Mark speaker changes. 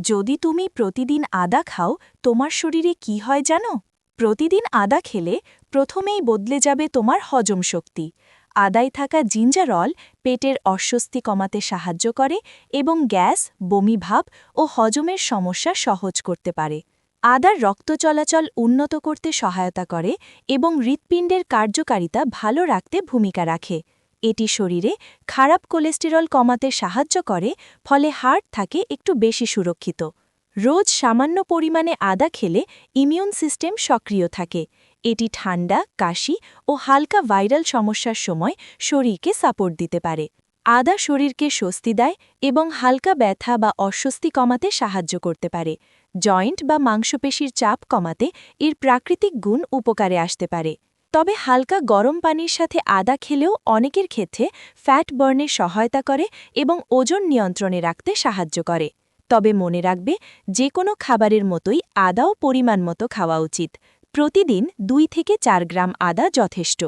Speaker 1: যদি তুমি প্রতিদিন আদা খাও তোমার শরীরে কি হয় জানো? প্রতিদিন আদা খেলে প্রথমেই বদলে যাবে তোমার হজম শক্তি। আদায় থাকা জিঞ্জারল পেটের অস্বস্তি কমাতে সাহায্য করে এবং গ্যাস, বমিভাব ও হজমের সমস্যা সহজ করতে পারে। আদার রক্ত চলাচল উন্নত করতে সহায়তা করে এবং হৃৎপিণ্ডের কার্যকারিতা ভালো রাখতে ভূমিকা রাখে। এটি শরীরে খারাপ কোলেস্টেরল কমাতে সাহায্য করে, ফলে হার্ট থাকে একটু বেশি সুরক্ষিত। রোজ সামান্য পরিমাণে আদা খেলে ইমিউন সিস্টেম সক্রিয় থাকে। এটি ঠান্ডা, কাশি ও হালকা ভাইরাল সমস্যার সময় শরীরকে সাপোর্ট দিতে পারে। আদা শরীরকে স্বস্তি দেয় এবং হালকা ব্যথা বা অস্বস্তি কমাতে সাহায্য করতে পারে। জয়েন্ট বা মাংসপেশির চাপ কমাতে এর প্রাকৃতিক গুণ উপকারে আসতে পারে। তবে হালকা গরম পানির সাথে আদা খেলেও অনেকের ক্ষেত্রে ফ্যাট বার্নে সহায়তা করে এবং ওজন নিয়ন্ত্রণে রাখতে সাহায্য করে। তবে মনে রাখবে, যে কোনো খাবারের মতোই আদাও পরিমাণ মতো খাওয়া উচিত। প্রতিদিন 2 থেকে 4 গ্রাম আদা যথেষ্ট।